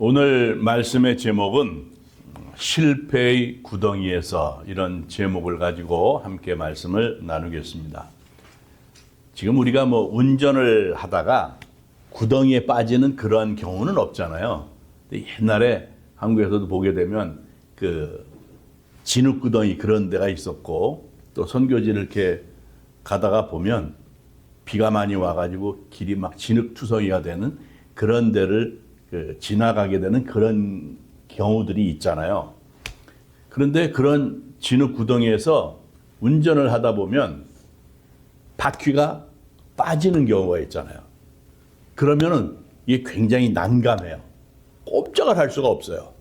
오늘 말씀의 제목은 실패의 구덩이에서, 이런 제목을 가지고 함께 말씀을 나누겠습니다. 지금 우리가 운전을 하다가 구덩이에 빠지는 그런 경우는 없잖아요. 근데 옛날에 한국에서도 보게 되면 그 진흙구덩이 그런 데가 있었고, 또 선교지를 이렇게 가다가 보면 비가 많이 와가지고 길이 막 진흙투성이가 되는 그런 데를 지나가게 되는 그런 경우들이 있잖아요. 그런데 그런 진흙구덩이에서 운전을 하다 보면 바퀴가 빠지는 경우가 있잖아요. 그러면은 이게 굉장히 난감해요. 꼼짝을 할 수가 없어요.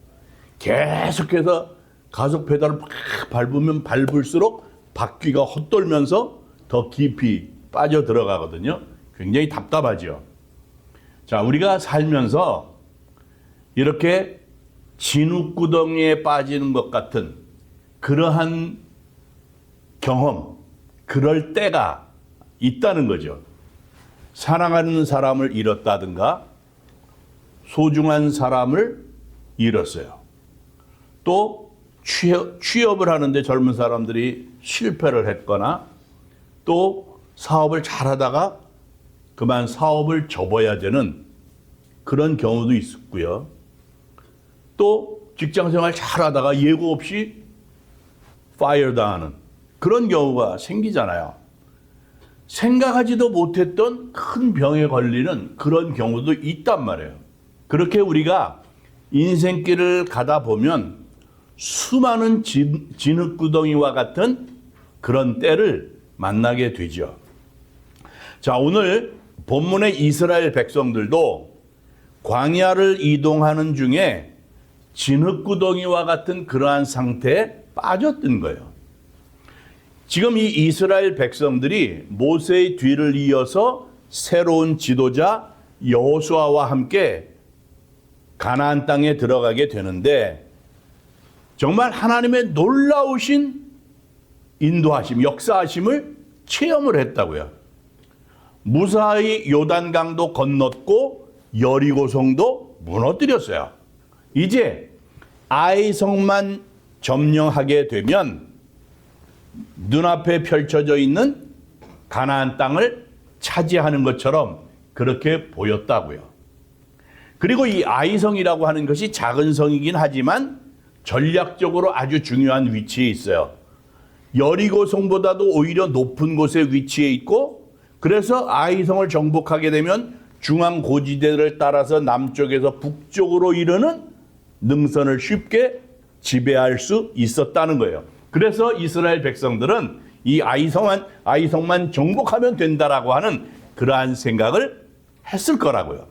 계속해서 가속 페달을 막 밟으면 밟을수록 바퀴가 헛돌면서 더 깊이 빠져 들어가거든요. 굉장히 답답하죠. 자, 우리가 살면서 이렇게 진흙구덩이에 빠지는 것 같은 그러한 경험, 그럴 때가 있다는 거죠. 사랑하는 사람을 잃었다든가, 소중한 사람을 잃었어요. 또 취업을 하는데 젊은 사람들이 실패를 했거나, 또 사업을 잘하다가 그만 사업을 접어야 되는 그런 경우도 있었고요. 또 직장생활 잘하다가 예고 없이 파이어 당하는 그런 경우가 생기잖아요. 생각하지도 못했던 큰 병에 걸리는 그런 경우도 있단 말이에요. 그렇게 우리가 인생길을 가다 보면 수많은 진흙구덩이와 같은 그런 때를 만나게 되죠. 자, 오늘 본문의 이스라엘 백성들도 광야를 이동하는 중에 진흙구덩이와 같은 그러한 상태에 빠졌던 거예요. 지금 이 이스라엘 백성들이 모세의 뒤를 이어서 새로운 지도자 여호수아와 함께 가나안 땅에 들어가게 되는데, 정말 하나님의 놀라우신 인도하심, 역사하심을 체험을 했다고요. 무사히 요단강도 건넜고 여리고성도 무너뜨렸어요. 이제 아이성만 점령하게 되면 눈앞에 펼쳐져 있는 가나안 땅을 차지하는 것처럼 그렇게 보였다고요. 그리고 이 아이성이라고 하는 것이 작은 성이긴 하지만 전략적으로 아주 중요한 위치에 있어요. 여리고성보다도 오히려 높은 곳에 위치해 있고, 그래서 아이성을 정복하게 되면 중앙 고지대를 따라서 남쪽에서 북쪽으로 이르는 능선을 쉽게 지배할 수 있었다는 거예요. 그래서 이스라엘 백성들은 이 아이성만 정복하면 된다라고 하는 그러한 생각을 했을 거라고요.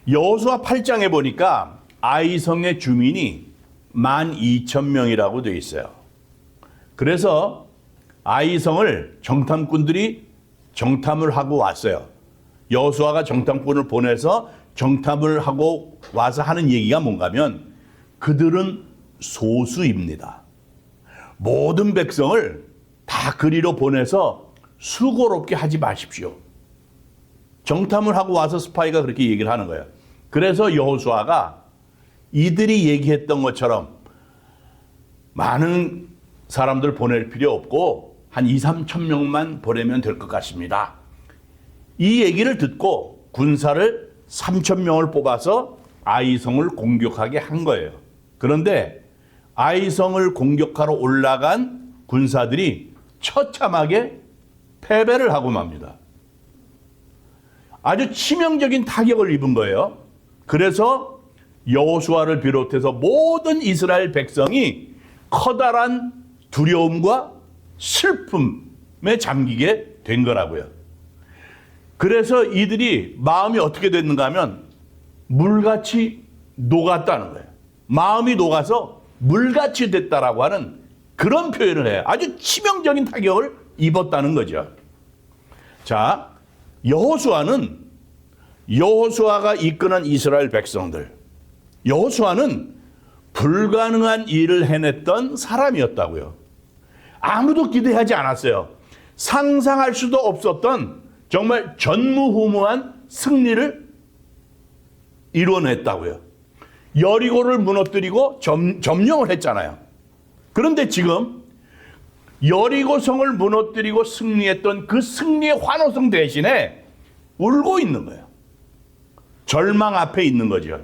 여호수아 8장에 보니까 아이성의 주민이 12,000명이라고 되어 있어요. 그래서 아이성을 정탐꾼들이 정탐을 하고 왔어요. 여호수아가 정탐꾼을 보내서 정탐을 하고 와서 하는 얘기가 뭔가 하면, 그들은 소수입니다. 모든 백성을 다 그리로 보내서 수고롭게 하지 마십시오. 정탐을 하고 와서 스파이가 그렇게 얘기를 하는 거예요. 그래서 여호수아가 이들이 얘기했던 것처럼 많은 사람들 보낼 필요 없고 한 2-3천 명만 보내면 될 것 같습니다. 이 얘기를 듣고 군사를 3천 명을 뽑아서 아이성을 공격하게 한 거예요. 그런데 아이성을 공격하러 올라간 군사들이 처참하게 패배를 하고 맙니다. 아주 치명적인 타격을 입은 거예요. 그래서 여호수아를 비롯해서 모든 이스라엘 백성이 커다란 두려움과 슬픔에 잠기게 된 거라고요. 그래서 이들이 마음이 어떻게 됐는가 하면 물같이 녹았다는 거예요. 마음이 녹아서 물같이 됐다라고 하는 그런 표현을 해요. 아주 치명적인 타격을 입었다는 거죠. 자, 여호수아가 이끄는 이스라엘 백성들, 여호수아는 불가능한 일을 해냈던 사람이었다고요. 아무도 기대하지 않았어요. 상상할 수도 없었던 정말 전무후무한 승리를 이뤄냈다고요. 여리고를 무너뜨리고 점령을 했잖아요. 그런데 지금 여리고성을 무너뜨리고 승리했던 그 승리의 환호성 대신에 울고 있는 거예요. 절망 앞에 있는 거죠.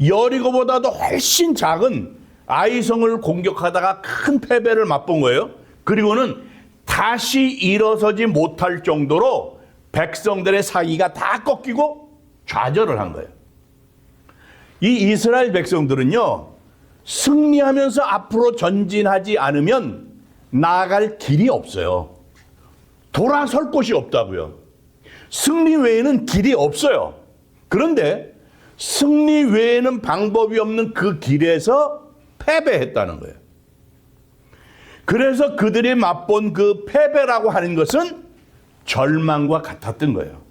여리고보다도 훨씬 작은 아이성을 공격하다가 큰 패배를 맛본 거예요. 그리고는 다시 일어서지 못할 정도로 백성들의 사기가 다 꺾이고 좌절을 한 거예요. 이 이스라엘 백성들은요, 승리하면서 앞으로 전진하지 않으면 나아갈 길이 없어요. 돌아설 곳이 없다고요. 승리 외에는 길이 없어요. 그런데 승리 외에는 방법이 없는 그 길에서 패배했다는 거예요. 그래서 그들이 맛본 그 패배라고 하는 것은 절망과 같았던 거예요.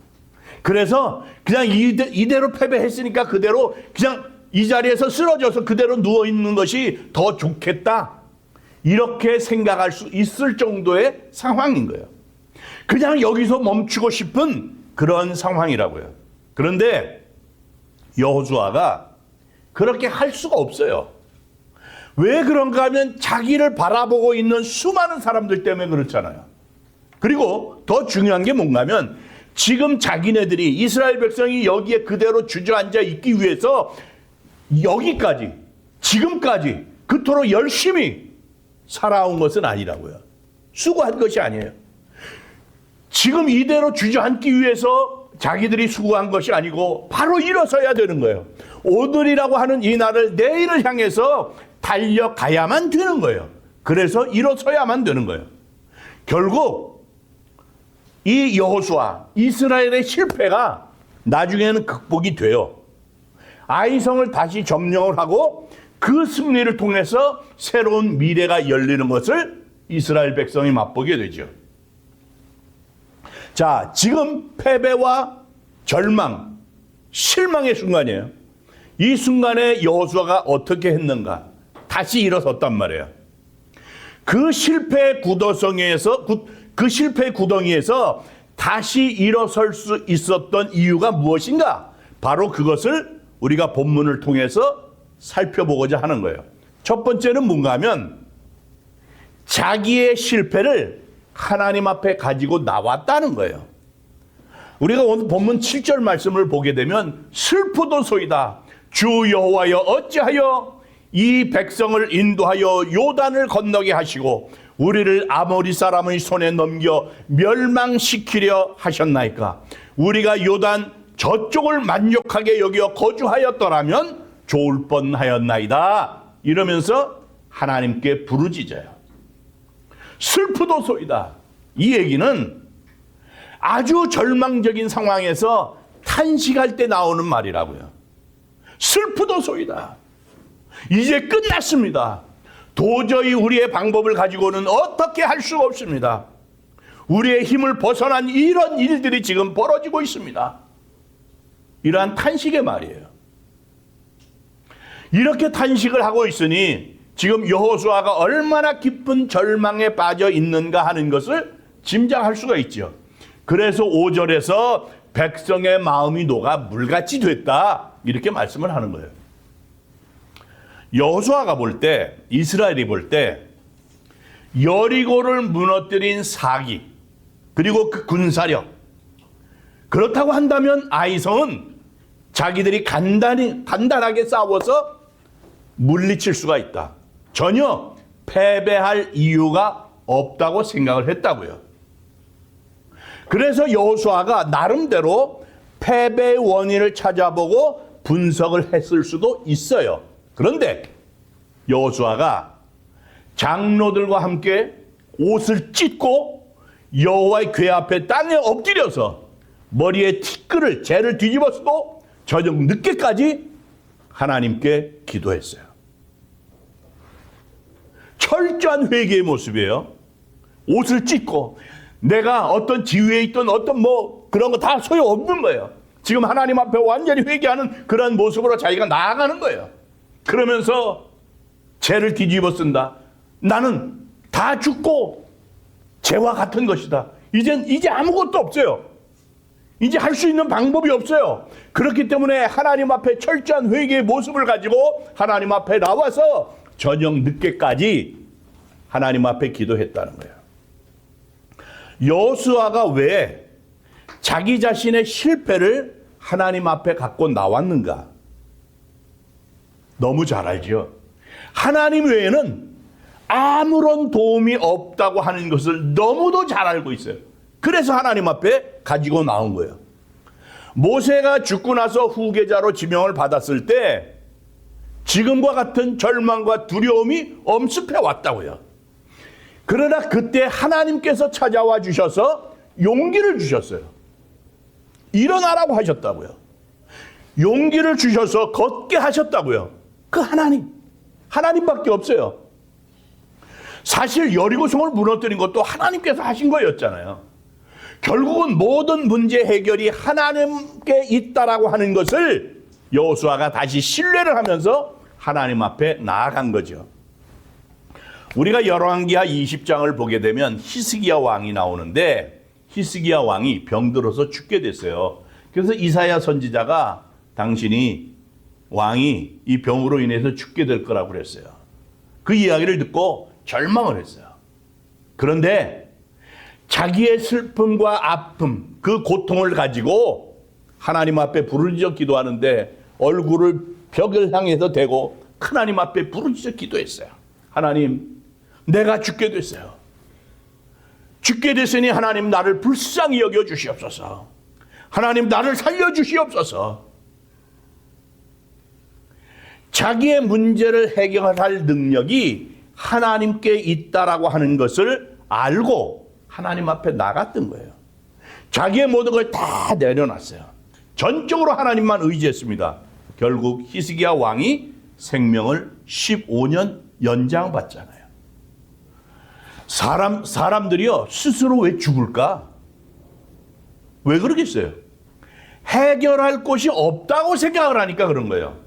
그래서 그냥 이대로 패배했으니까 그대로 그냥 이 자리에서 쓰러져서 그대로 누워있는 것이 더 좋겠다. 이렇게 생각할 수 있을 정도의 상황인 거예요. 그냥 여기서 멈추고 싶은 그런 상황이라고요. 그런데 여호수아가 그렇게 할 수가 없어요. 왜 그런가 하면 자기를 바라보고 있는 수많은 사람들 때문에 그렇잖아요. 그리고 더 중요한 게 뭔가 하면 지금 자기네들이 이스라엘 백성이 여기에 그대로 주저앉아 있기 위해서 여기까지 지금까지 그토록 열심히 살아온 것은 아니라고요. 수고한 것이 아니에요. 지금 이대로 주저앉기 위해서 자기들이 수고한 것이 아니고 바로 일어서야 되는 거예요. 오늘이라고 하는 이 날을 내일을 향해서 달려가야만 되는 거예요. 그래서 일어서야만 되는 거예요. 결국 이 여호수아 이스라엘의 실패가 나중에는 극복이 돼요. 아이성을 다시 점령을 하고 그 승리를 통해서 새로운 미래가 열리는 것을 이스라엘 백성이 맛보게 되죠. 자, 지금 패배와 절망, 실망의 순간이에요. 이 순간에 여호수아가 어떻게 했는가? 다시 일어섰단 말이에요. 그 실패의 구덩이에서 다시 일어설 수 있었던 이유가 무엇인가? 바로 그것을 우리가 본문을 통해서 살펴보고자 하는 거예요. 첫 번째는 뭔가 하면 자기의 실패를 하나님 앞에 가지고 나왔다는 거예요. 우리가 오늘 본문 7절 말씀을 보게 되면 슬프도소이다. 주 여호와여 어찌하여 이 백성을 인도하여 요단을 건너게 하시고 우리를 아모리 사람의 손에 넘겨 멸망시키려 하셨나이까. 우리가 요단 저쪽을 만족하게 여겨 거주하였더라면 좋을 뻔하였나이다. 이러면서 하나님께 부르짖어요. 슬프도소이다. 이 얘기는 아주 절망적인 상황에서 탄식할 때 나오는 말이라고요. 슬프도소이다. 이제 끝났습니다. 도저히 우리의 방법을 가지고는 어떻게 할 수가 없습니다. 우리의 힘을 벗어난 이런 일들이 지금 벌어지고 있습니다. 이러한 탄식의 말이에요. 이렇게 탄식을 하고 있으니 지금 여호수아가 얼마나 깊은 절망에 빠져 있는가 하는 것을 짐작할 수가 있죠. 그래서 5절에서 백성의 마음이 녹아 물같이 됐다. 이렇게 말씀을 하는 거예요. 여호수아가 볼 때, 이스라엘이 볼 때 여리고를 무너뜨린 사기, 그리고 그 군사력, 그렇다고 한다면 아이성은 자기들이 간단하게 싸워서 물리칠 수가 있다. 전혀 패배할 이유가 없다고 생각을 했다고요. 그래서 여호수아가 나름대로 패배의 원인을 찾아보고 분석을 했을 수도 있어요. 그런데 여호수아가 장로들과 함께 옷을 찢고 여호와의 궤 앞에 땅에 엎드려서 머리에 티끌을 재를 뒤집어서도 저녁 늦게까지 하나님께 기도했어요. 철저한 회개의 모습이에요. 옷을 찢고 내가 어떤 지위에 있던 어떤 그런 거 다 소용없는 거예요. 지금 하나님 앞에 완전히 회개하는 그런 모습으로 자기가 나아가는 거예요. 그러면서 죄를 뒤집어 쓴다. 나는 다 죽고 죄와 같은 것이다. 이제 아무것도 없어요. 이제 할 수 있는 방법이 없어요. 그렇기 때문에 하나님 앞에 철저한 회개의 모습을 가지고 하나님 앞에 나와서 저녁 늦게까지 하나님 앞에 기도했다는 거예요. 여호수아가 왜 자기 자신의 실패를 하나님 앞에 갖고 나왔는가? 너무 잘 알죠. 하나님 외에는 아무런 도움이 없다고 하는 것을 너무도 잘 알고 있어요. 그래서 하나님 앞에 가지고 나온 거예요. 모세가 죽고 나서 후계자로 지명을 받았을 때 지금과 같은 절망과 두려움이 엄습해 왔다고요. 그러나 그때 하나님께서 찾아와 주셔서 용기를 주셨어요. 일어나라고 하셨다고요. 용기를 주셔서 걷게 하셨다고요. 그 하나님밖에 없어요. 사실 여리고성을 무너뜨린 것도 하나님께서 하신 거였잖아요. 결국은 모든 문제 해결이 하나님께 있다라고 하는 것을 여호수아가 다시 신뢰를 하면서 하나님 앞에 나아간 거죠. 우리가 열왕기하 20장을 보게 되면 히스기야 왕이 나오는데 히스기야 왕이 병들어서 죽게 됐어요. 그래서 이사야 선지자가 당신이 왕이 이 병으로 인해서 죽게 될 거라고 그랬어요. 그 이야기를 듣고 절망을 했어요. 그런데 자기의 슬픔과 아픔, 그 고통을 가지고 하나님 앞에 부르짖어 기도하는데 얼굴을 벽을 향해서 대고 하나님 앞에 부르짖어 기도했어요. 하나님, 내가 죽게 됐어요. 죽게 됐으니 하나님 나를 불쌍히 여겨 주시옵소서. 하나님 나를 살려 주시옵소서. 자기의 문제를 해결할 능력이 하나님께 있다라고 하는 것을 알고 하나님 앞에 나갔던 거예요. 자기의 모든 걸 다 내려놨어요. 전적으로 하나님만 의지했습니다. 결국 히스기야 왕이 생명을 15년 연장받잖아요. 사람들이요, 스스로 왜 죽을까? 왜 그러겠어요? 해결할 곳이 없다고 생각을 하니까 그런 거예요.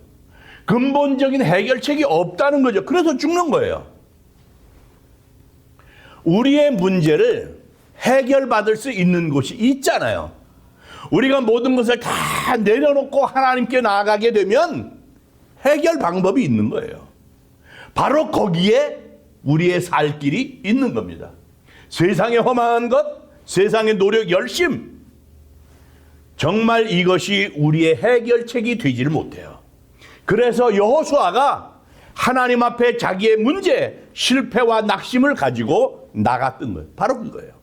근본적인 해결책이 없다는 거죠. 그래서 죽는 거예요. 우리의 문제를 해결받을 수 있는 곳이 있잖아요. 우리가 모든 것을 다 내려놓고 하나님께 나아가게 되면 해결 방법이 있는 거예요. 바로 거기에 우리의 살 길이 있는 겁니다. 세상에 허망한 것, 세상의 노력, 열심, 정말 이것이 우리의 해결책이 되지를 못해요. 그래서 여호수아가 하나님 앞에 자기의 문제, 실패와 낙심을 가지고 나갔던 거예요. 바로 그거예요.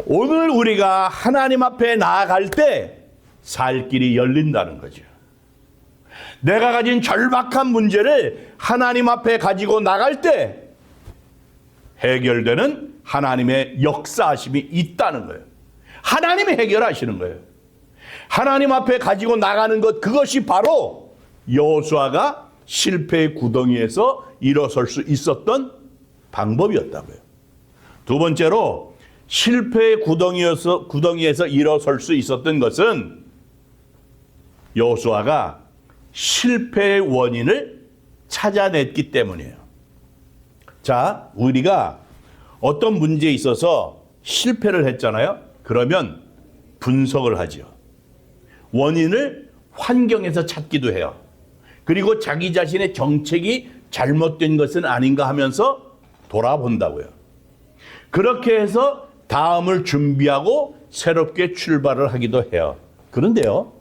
오늘 우리가 하나님 앞에 나아갈 때 살 길이 열린다는 거죠. 내가 가진 절박한 문제를 하나님 앞에 가지고 나갈 때 해결되는 하나님의 역사하심이 있다는 거예요. 하나님이 해결하시는 거예요. 하나님 앞에 가지고 나가는 것, 그것이 바로 여호수아가 실패의 구덩이에서 일어설 수 있었던 방법이었다고요. 두 번째로 실패의 구덩이에서 일어설 수 있었던 것은 여호수아가 실패의 원인을 찾아냈기 때문이에요. 자, 우리가 어떤 문제에 있어서 실패를 했잖아요. 그러면 분석을 하죠. 원인을 환경에서 찾기도 해요. 그리고 자기 자신의 정책이 잘못된 것은 아닌가 하면서 돌아본다고요. 그렇게 해서 다음을 준비하고 새롭게 출발을 하기도 해요. 그런데요,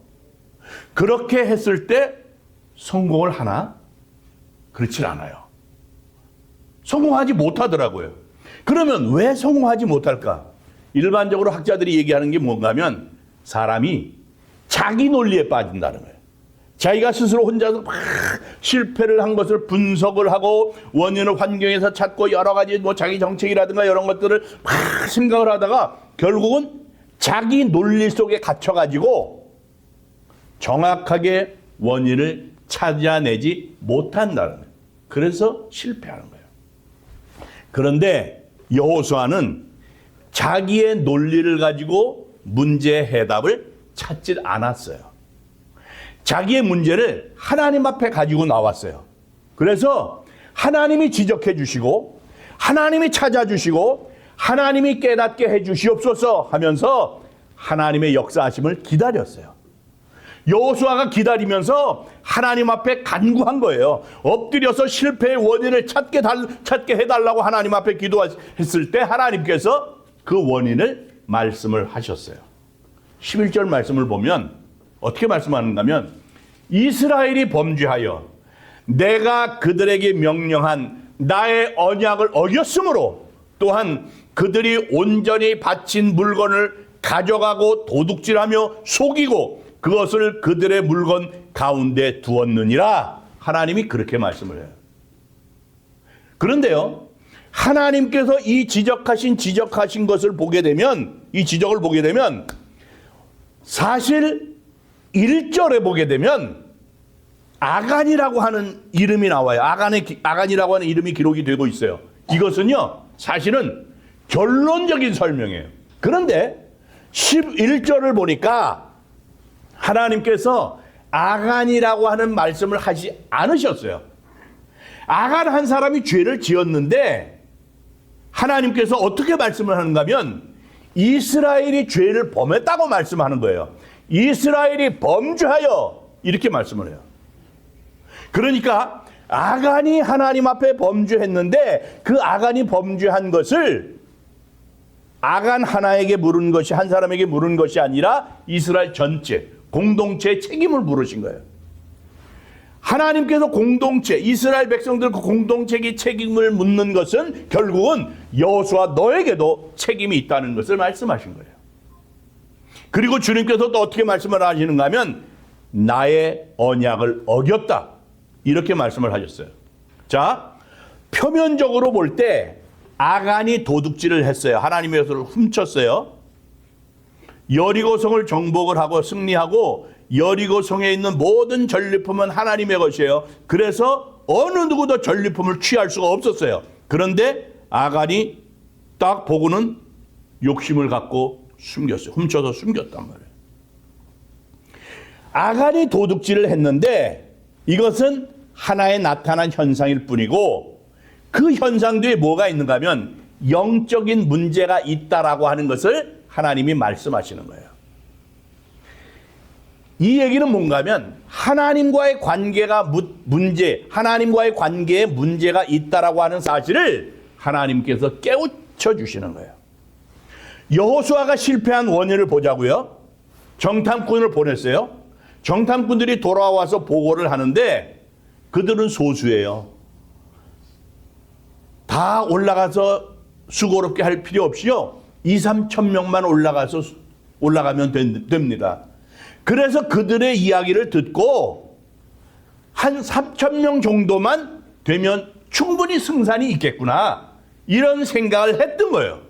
그렇게 했을 때 성공을 하나? 그렇진 않아요. 성공하지 못하더라고요. 그러면 왜 성공하지 못할까? 일반적으로 학자들이 얘기하는 게 뭔가 하면 사람이 자기 논리에 빠진다는 거예요. 자기가 스스로 혼자서 막 실패를 한 것을 분석을 하고 원인을 환경에서 찾고 여러 가지 뭐 자기 정책이라든가 이런 것들을 막 생각을 하다가 결국은 자기 논리 속에 갇혀가지고 정확하게 원인을 찾아내지 못한다는 거예요. 그래서 실패하는 거예요. 그런데 여호수아는 자기의 논리를 가지고 문제의 해답을 찾지 않았어요. 자기의 문제를 하나님 앞에 가지고 나왔어요. 그래서 하나님이 지적해 주시고 하나님이 찾아주시고 하나님이 깨닫게 해 주시옵소서 하면서 하나님의 역사하심을 기다렸어요. 여호수아가 기다리면서 하나님 앞에 간구한 거예요. 엎드려서 실패의 원인을 찾게 해달라고 하나님 앞에 기도했을 때 하나님께서 그 원인을 말씀을 하셨어요. 11절 말씀을 보면 어떻게 말씀하는가 하면 이스라엘이 범죄하여 내가 그들에게 명령한 나의 언약을 어겼으므로 또한 그들이 온전히 바친 물건을 가져가고 도둑질하며 속이고 그것을 그들의 물건 가운데 두었느니라. 하나님이 그렇게 말씀을 해요. 그런데요, 하나님께서 이 지적하신 것을 보게 되면, 이 지적을 보게 되면 사실 1절에 보게 되면 아간이라고 하는 이름이 나와요. 아간이라고 하는 이름이 기록이 되고 있어요. 이것은요, 사실은 결론적인 설명이에요. 그런데 11절을 보니까 하나님께서 아간이라고 하는 말씀을 하지 않으셨어요. 아간 한 사람이 죄를 지었는데 하나님께서 어떻게 말씀을 하는가 하면 이스라엘이 죄를 범했다고 말씀하는 거예요. 이스라엘이 범죄하여 이렇게 말씀을 해요. 그러니까 아간이 하나님 앞에 범죄했는데 그 아간이 범죄한 것을 아간 하나에게 물은 것이 한 사람에게 물은 것이 아니라 이스라엘 전체 공동체의 책임을 물으신 거예요. 하나님께서 공동체 이스라엘 백성들 그 공동체의 책임을 묻는 것은 결국은 여호수아 너에게도 책임이 있다는 것을 말씀하신 거예요. 그리고 주님께서 또 어떻게 말씀을 하시는가 하면 나의 언약을 어겼다 이렇게 말씀을 하셨어요. 자, 표면적으로 볼 때 아간이 도둑질을 했어요. 하나님의 것을 훔쳤어요. 여리고성을 정복을 하고 승리하고 여리고성에 있는 모든 전리품은 하나님의 것이에요. 그래서 어느 누구도 전리품을 취할 수가 없었어요. 그런데 아간이 딱 보고는 욕심을 갖고 숨겼어요. 훔쳐서 숨겼단 말이에요. 아간이 도둑질을 했는데 이것은 하나의 나타난 현상일 뿐이고 그 현상 뒤에 뭐가 있는가 하면 영적인 문제가 있다라고 하는 것을 하나님이 말씀하시는 거예요. 이 얘기는 뭔가 하면 하나님과의 관계가 하나님과의 관계에 문제가 있다라고 하는 사실을 하나님께서 깨우쳐 주시는 거예요. 여호수아가 실패한 원인을 보자고요. 정탐꾼을 보냈어요. 정탐꾼들이 돌아와서 보고를 하는데 그들은 소수예요. 다 올라가서 수고롭게 할 필요 없이요. 2-3천 명만 올라가면 됩니다. 그래서 그들의 이야기를 듣고 한 3천 명 정도만 되면 충분히 승산이 있겠구나. 이런 생각을 했던 거예요.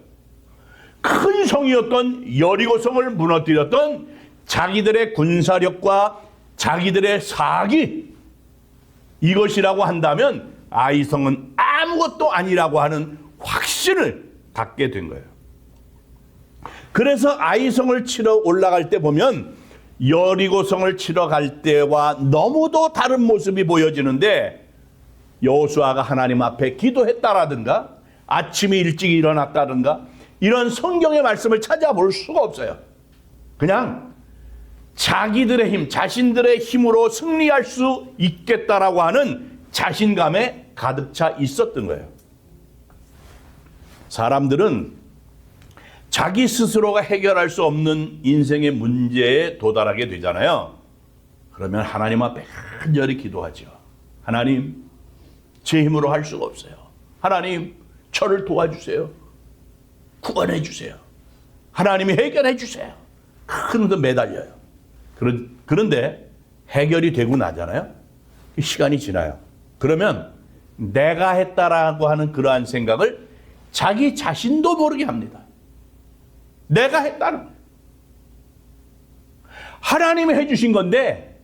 큰 성이었던 여리고성을 무너뜨렸던 자기들의 군사력과 자기들의 사기 이것이라고 한다면 아이성은 아무것도 아니라고 하는 확신을 갖게 된 거예요. 그래서 아이성을 치러 올라갈 때 보면 여리고성을 치러 갈 때와 너무도 다른 모습이 보여지는데 여호수아가 하나님 앞에 기도했다라든가 아침에 일찍 일어났다든가 이런 성경의 말씀을 찾아볼 수가 없어요. 그냥 자기들의 힘, 자신들의 힘으로 승리할 수 있겠다라고 하는 자신감에 가득 차 있었던 거예요. 사람들은 자기 스스로가 해결할 수 없는 인생의 문제에 도달하게 되잖아요. 그러면 하나님 앞에 간절히 기도하죠. 하나님, 제 힘으로 할 수가 없어요. 하나님, 저를 도와주세요. 구원해 주세요. 하나님이 해결해 주세요. 그런데 매달려요. 그런데 해결이 되고 나잖아요. 시간이 지나요. 그러면 내가 했다라고 하는 그러한 생각을 자기 자신도 모르게 합니다. 내가 했다는 거예요. 하나님이 해주신 건데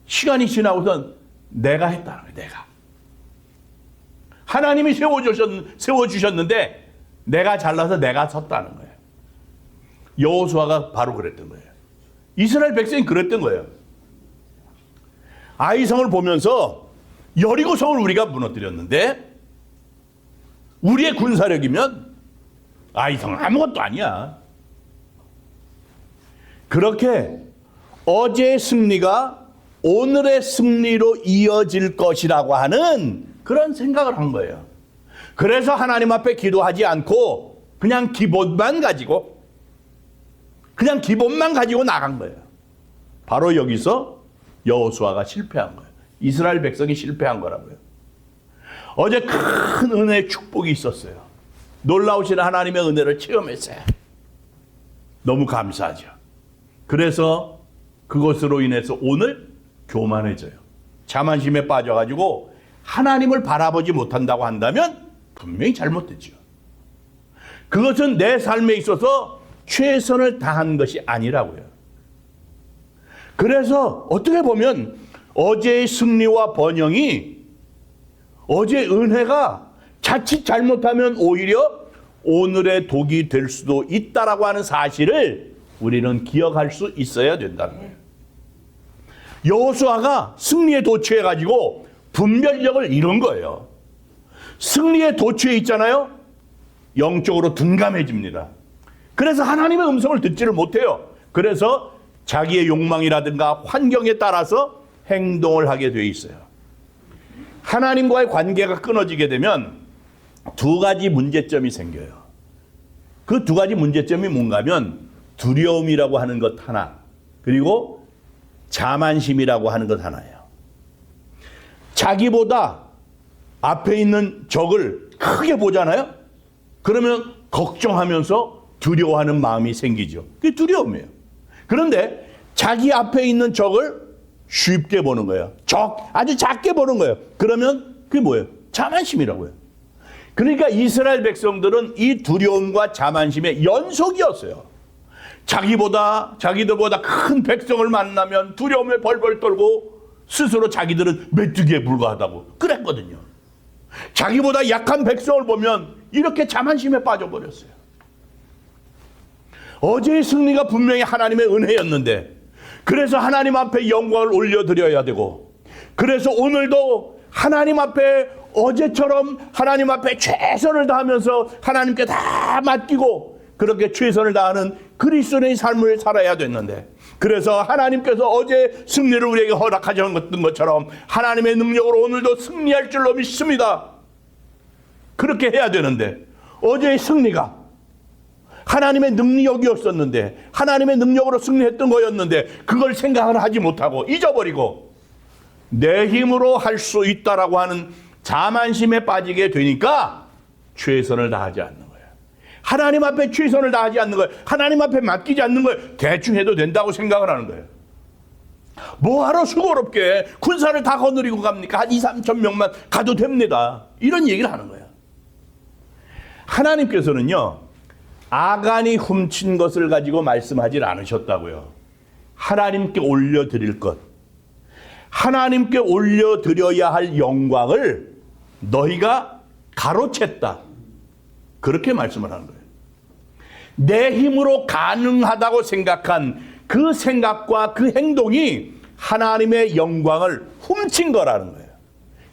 시간이 지나고선 내가 했다는 거예요. 내가. 하나님이 세워주셨는데 내가 잘나서 내가 섰다는 거예요. 여호수아가 바로 그랬던 거예요. 이스라엘 백성이 그랬던 거예요. 아이성을 보면서 여리고성을 우리가 무너뜨렸는데 우리의 군사력이면 아이성은 아무것도 아니야. 그렇게 어제의 승리가 오늘의 승리로 이어질 것이라고 하는 그런 생각을 한 거예요. 그래서 하나님 앞에 기도하지 않고 그냥 기본만 가지고 나간 거예요. 바로 여기서 여호수아가 실패한 거예요. 이스라엘 백성이 실패한 거라고요. 어제 큰 은혜의 축복이 있었어요. 놀라우신 하나님의 은혜를 체험했어요. 너무 감사하죠. 그래서 그것으로 인해서 오늘 교만해져요. 자만심에 빠져가지고 하나님을 바라보지 못한다고 한다면 분명히 잘못됐죠. 그것은 내 삶에 있어서 최선을 다한 것이 아니라고요. 그래서 어떻게 보면 어제의 승리와 번영이, 어제의 은혜가 자칫 잘못하면 오히려 오늘의 독이 될 수도 있다라고 하는 사실을 우리는 기억할 수 있어야 된다는 거예요. 여호수아가 승리에 도취해가지고 분별력을 잃은 거예요. 승리에 도취해 있잖아요. 영적으로 둔감해집니다. 그래서 하나님의 음성을 듣지를 못해요. 그래서 자기의 욕망이라든가 환경에 따라서 행동을 하게 돼 있어요. 하나님과의 관계가 끊어지게 되면 두 가지 문제점이 생겨요. 그 두 가지 문제점이 뭔가 하면 두려움이라고 하는 것 하나, 그리고 자만심이라고 하는 것 하나예요. 자기보다 앞에 있는 적을 크게 보잖아요. 그러면 걱정하면서 두려워하는 마음이 생기죠. 그게 두려움이에요. 그런데 자기 앞에 있는 적을 쉽게 보는 거예요. 아주 작게 보는 거예요. 그러면 그게 뭐예요? 자만심이라고요. 그러니까 이스라엘 백성들은 이 두려움과 자만심의 연속이었어요. 자기들보다 큰 백성을 만나면 두려움에 벌벌 떨고 스스로 자기들은 메뚜기에 불과하다고 그랬거든요. 자기보다 약한 백성을 보면 이렇게 자만심에 빠져버렸어요. 어제의 승리가 분명히 하나님의 은혜였는데, 그래서 하나님 앞에 영광을 올려드려야 되고, 그래서 오늘도 하나님 앞에 어제처럼 하나님 앞에 최선을 다하면서 하나님께 다 맡기고 그렇게 최선을 다하는 그리스도의 삶을 살아야 됐는데, 그래서 하나님께서 어제 승리를 우리에게 허락하셨던 것처럼 하나님의 능력으로 오늘도 승리할 줄로 믿습니다. 그렇게 해야 되는데, 어제의 승리가 하나님의 능력이었었는데, 하나님의 능력으로 승리했던 거였는데, 그걸 생각을 하지 못하고 잊어버리고 내 힘으로 할 수 있다라고 하는 자만심에 빠지게 되니까 최선을 다하지 않는 거예요. 하나님 앞에 최선을 다하지 않는 거예요. 하나님 앞에 맡기지 않는 거예요. 대충 해도 된다고 생각을 하는 거예요. 뭐하러 수고롭게 군사를 다 거느리고 갑니까? 한 2, 3천 명만 가도 됩니다. 이런 얘기를 하는 거예요. 하나님께서는요, 아간이 훔친 것을 가지고 말씀하지 않으셨다고요. 하나님께 올려드릴 것, 하나님께 올려드려야 할 영광을 너희가 가로챘다. 그렇게 말씀을 하는 거예요. 내 힘으로 가능하다고 생각한 그 생각과 그 행동이 하나님의 영광을 훔친 거라는 거예요.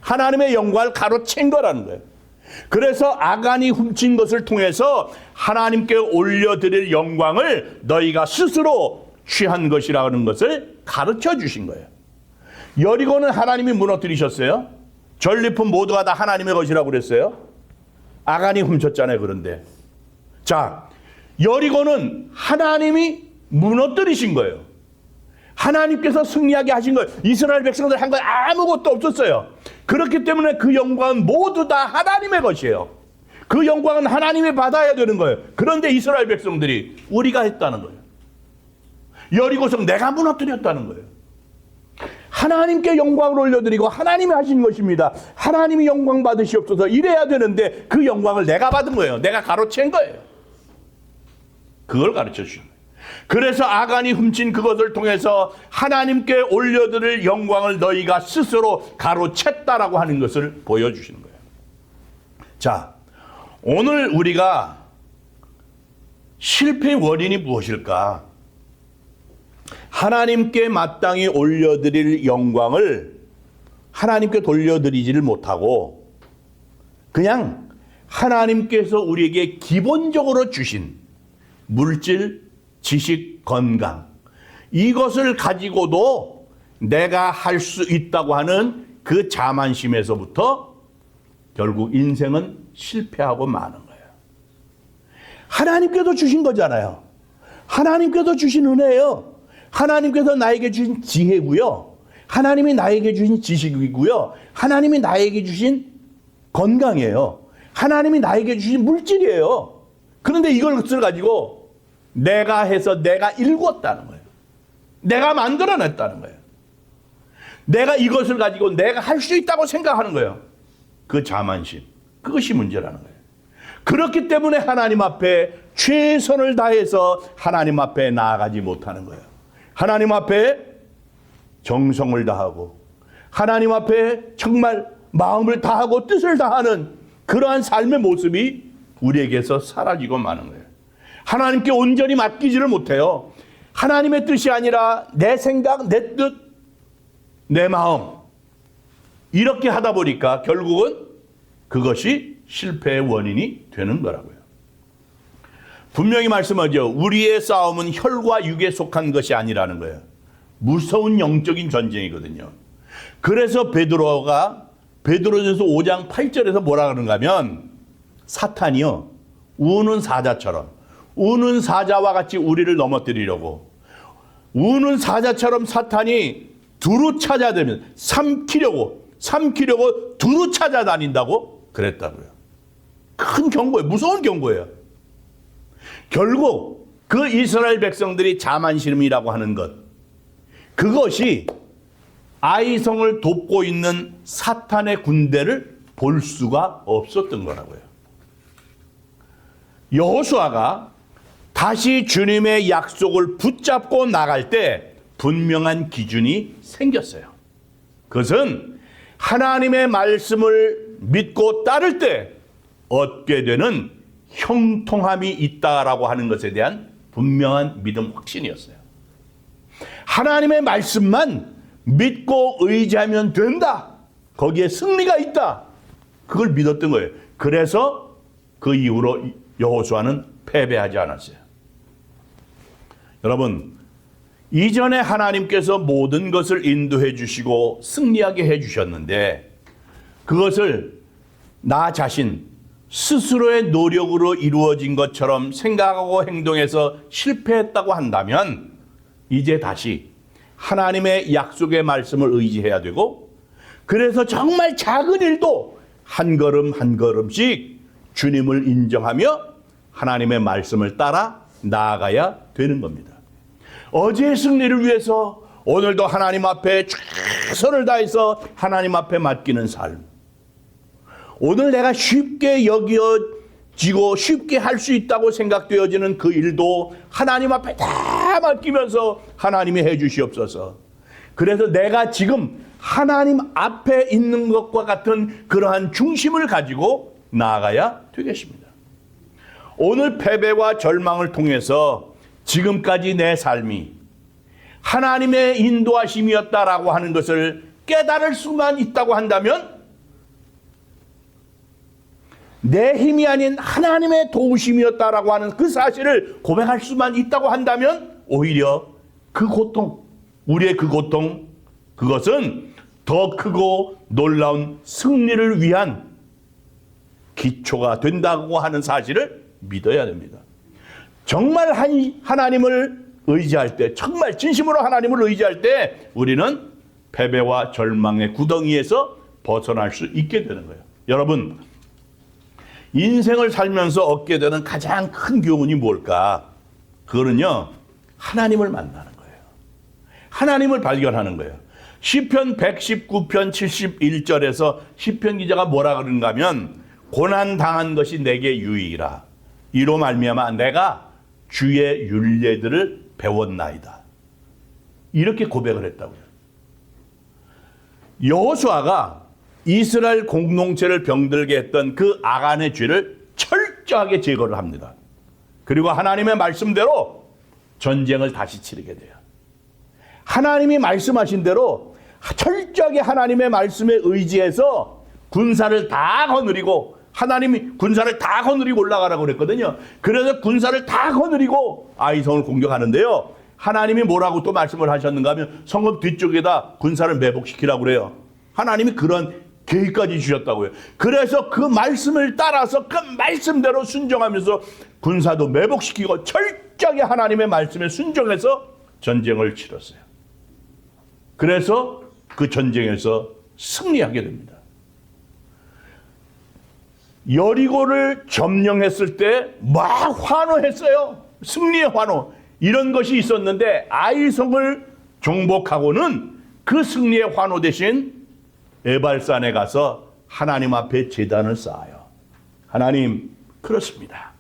하나님의 영광을 가로챈 거라는 거예요. 그래서 아간이 훔친 것을 통해서 하나님께 올려드릴 영광을 너희가 스스로 취한 것이라는 것을 가르쳐 주신 거예요. 여리고는 하나님이 무너뜨리셨어요. 전리품 모두가 다 하나님의 것이라고 그랬어요. 아간이 훔쳤잖아요. 그런데 자, 여리고는 하나님이 무너뜨리신 거예요. 하나님께서 승리하게 하신 거예요. 이스라엘 백성들 한 건 아무것도 없었어요. 그렇기 때문에 그 영광은 모두 다 하나님의 것이에요. 그 영광은 하나님이 받아야 되는 거예요. 그런데 이스라엘 백성들이 우리가 했다는 거예요. 여리고성 내가 무너뜨렸다는 거예요. 하나님께 영광을 올려드리고 하나님이 하신 것입니다. 하나님이 영광 받으시옵소서 이래야 되는데 그 영광을 내가 받은 거예요. 내가 가로챈 거예요. 그걸 가르쳐 주신 거예요. 그래서 아간이 훔친 그것을 통해서 하나님께 올려드릴 영광을 너희가 스스로 가로챘다라고 하는 것을 보여주시는 거예요. 자, 오늘 우리가 실패의 원인이 무엇일까? 하나님께 마땅히 올려드릴 영광을 하나님께 돌려드리지를 못하고 그냥 하나님께서 우리에게 기본적으로 주신 물질, 지식, 건강, 이것을 가지고도 내가 할 수 있다고 하는 그 자만심에서부터 결국 인생은 실패하고 마는 거예요. 하나님께서 주신 거잖아요. 하나님께서 주신 은혜예요. 하나님께서 나에게 주신 지혜고요. 하나님이 나에게 주신 지식이고요. 하나님이 나에게 주신 건강이에요. 하나님이 나에게 주신 물질이에요. 그런데 이것을 가지고 내가 해서 내가 일궜다는 거예요. 내가 만들어냈다는 거예요. 내가 이것을 가지고 내가 할 수 있다고 생각하는 거예요. 그 자만심. 그것이 문제라는 거예요. 그렇기 때문에 하나님 앞에 최선을 다해서 하나님 앞에 나아가지 못하는 거예요. 하나님 앞에 정성을 다하고 하나님 앞에 정말 마음을 다하고 뜻을 다하는 그러한 삶의 모습이 우리에게서 사라지고 마는 거예요. 하나님께 온전히 맡기지를 못해요. 하나님의 뜻이 아니라 내 생각, 내 뜻, 내 마음 이렇게 하다 보니까 결국은 그것이 실패의 원인이 되는 거라고요. 분명히 말씀하죠. 우리의 싸움은 혈과 육에 속한 것이 아니라는 거예요. 무서운 영적인 전쟁이거든요. 그래서 베드로가 베드로전서 5장 8절에서 뭐라 그러는가 하면 사탄이요. 우는 사자처럼 우는 사자와 같이 우리를 넘어뜨리려고 우는 사자처럼 사탄이 두루 찾아다니면서 삼키려고 두루 찾아다닌다고 그랬다고요. 큰 경고예요. 무서운 경고예요. 결국 그 이스라엘 백성들이 자만심이라고 하는 것 그것이 아이성을 돕고 있는 사탄의 군대를 볼 수가 없었던 거라고요. 여호수아가 다시 주님의 약속을 붙잡고 나갈 때 분명한 기준이 생겼어요. 그것은 하나님의 말씀을 믿고 따를 때 얻게 되는 형통함이 있다라고 하는 것에 대한 분명한 믿음 확신이었어요. 하나님의 말씀만 믿고 의지하면 된다. 거기에 승리가 있다. 그걸 믿었던 거예요. 그래서 그 이후로 여호수아는 패배하지 않았어요. 여러분, 이전에 하나님께서 모든 것을 인도해 주시고 승리하게 해 주셨는데 그것을 나 자신 스스로의 노력으로 이루어진 것처럼 생각하고 행동해서 실패했다고 한다면 이제 다시 하나님의 약속의 말씀을 의지해야 되고 그래서 정말 작은 일도 한 걸음 한 걸음씩 주님을 인정하며 하나님의 말씀을 따라 나아가야 되는 겁니다. 어제의 승리를 위해서 오늘도 하나님 앞에 최선을 다해서 하나님 앞에 맡기는 삶. 오늘 내가 쉽게 여겨지고 쉽게 할 수 있다고 생각되어지는 그 일도 하나님 앞에 다 맡기면서 하나님이 해 주시옵소서. 그래서 내가 지금 하나님 앞에 있는 것과 같은 그러한 중심을 가지고 나아가야 되겠습니다. 오늘 패배와 절망을 통해서 지금까지 내 삶이 하나님의 인도하심이었다라고 하는 것을 깨달을 수만 있다고 한다면 내 힘이 아닌 하나님의 도우심이었다라고 하는 그 사실을 고백할 수만 있다고 한다면 오히려 그 고통, 우리의 그 고통, 그것은 더 크고 놀라운 승리를 위한 기초가 된다고 하는 사실을 믿어야 됩니다. 정말 하나님을 의지할 때, 정말 진심으로 하나님을 의지할 때 우리는 패배와 절망의 구덩이에서 벗어날 수 있게 되는 거예요. 여러분, 인생을 살면서 얻게 되는 가장 큰 교훈이 뭘까? 그거는요, 하나님을 만나는 거예요. 하나님을 발견하는 거예요. 시편 119편 71절에서 시편 기자가 뭐라 그러는가 하면 고난당한 것이 내게 유익이라. 이로 말미암아 내가 주의 율례들을 배웠나이다. 이렇게 고백을 했다고요. 여호수아가 이스라엘 공동체를 병들게 했던 그 아간의 죄를 철저하게 제거를 합니다. 그리고 하나님의 말씀대로 전쟁을 다시 치르게 돼요. 하나님이 말씀하신 대로 철저하게 하나님의 말씀에 의지해서 군사를 다 거느리고 하나님이 군사를 다 거느리고 올라가라고 그랬거든요. 그래서 군사를 다 거느리고 아이성을 공격하는데요. 하나님이 뭐라고 또 말씀을 하셨는가 하면 성읍 뒤쪽에다 군사를 매복시키라고 그래요. 하나님이 그런 계획까지 주셨다고요. 그래서 그 말씀을 따라서 그 말씀대로 순종하면서 군사도 매복시키고 철저하게 하나님의 말씀에 순종해서 전쟁을 치렀어요. 그래서 그 전쟁에서 승리하게 됩니다. 여리고를 점령했을 때 막 환호했어요. 승리의 환호. 이런 것이 있었는데 아이성을 정복하고는 그 승리의 환호 대신 에발산에 가서 하나님 앞에 제단을 쌓아요. 하나님, 그렇습니다.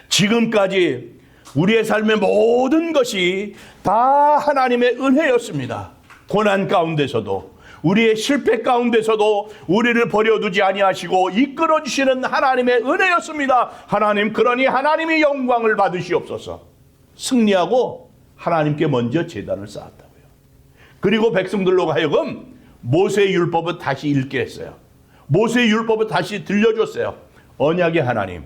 지금까지 우리의 삶의 모든 것이 다 하나님의 은혜였습니다. 고난 가운데서도, 우리의 실패 가운데서도 우리를 버려두지 아니하시고 이끌어주시는 하나님의 은혜였습니다. 하나님, 그러니 하나님이 영광을 받으시옵소서. 승리하고 하나님께 먼저 제단을 쌓았다고요. 그리고 백성들로 하여금 모세의 율법을 다시 읽게 했어요. 모세의 율법을 다시 들려줬어요. 언약의 하나님,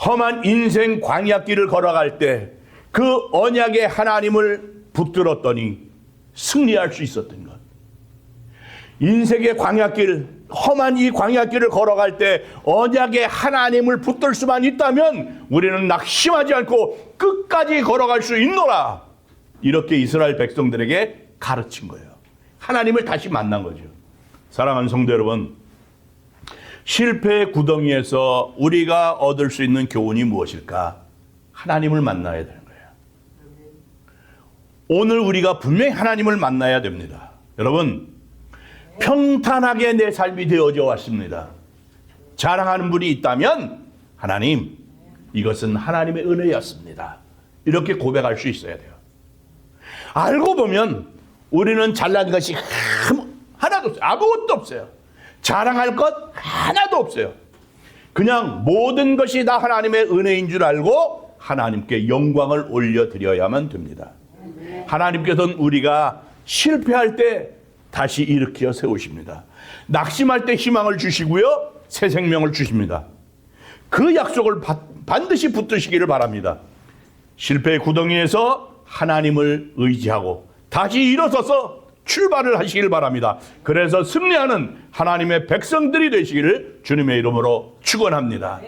험한 인생 광야길을 걸어갈 때 그 언약의 하나님을 붙들었더니 승리할 수 있었던 것. 인생의 광야길, 험한 이 광야길을 걸어갈 때 언약의 하나님을 붙들 수만 있다면 우리는 낙심하지 않고 끝까지 걸어갈 수 있노라. 이렇게 이스라엘 백성들에게 가르친 거예요. 하나님을 다시 만난 거죠. 사랑하는 성도 여러분, 실패의 구덩이에서 우리가 얻을 수 있는 교훈이 무엇일까? 하나님을 만나야 되는 거예요. 오늘 우리가 분명히 하나님을 만나야 됩니다. 여러분, 평탄하게 내 삶이 되어져 왔습니다. 자랑하는 분이 있다면 하나님, 이것은 하나님의 은혜였습니다. 이렇게 고백할 수 있어야 돼요. 알고 보면 우리는 잘난 것이 하나도 없어요. 아무것도 없어요. 자랑할 것 하나도 없어요. 그냥 모든 것이 다 하나님의 은혜인 줄 알고 하나님께 영광을 올려드려야만 됩니다. 하나님께서는 우리가 실패할 때 다시 일으켜 세우십니다. 낙심할 때 희망을 주시고요, 새 생명을 주십니다. 그 약속을 반드시 붙드시기를 바랍니다. 실패의 구덩이에서 하나님을 의지하고 다시 일어서서 출발을 하시길 바랍니다. 그래서 승리하는 하나님의 백성들이 되시기를 주님의 이름으로 축원합니다.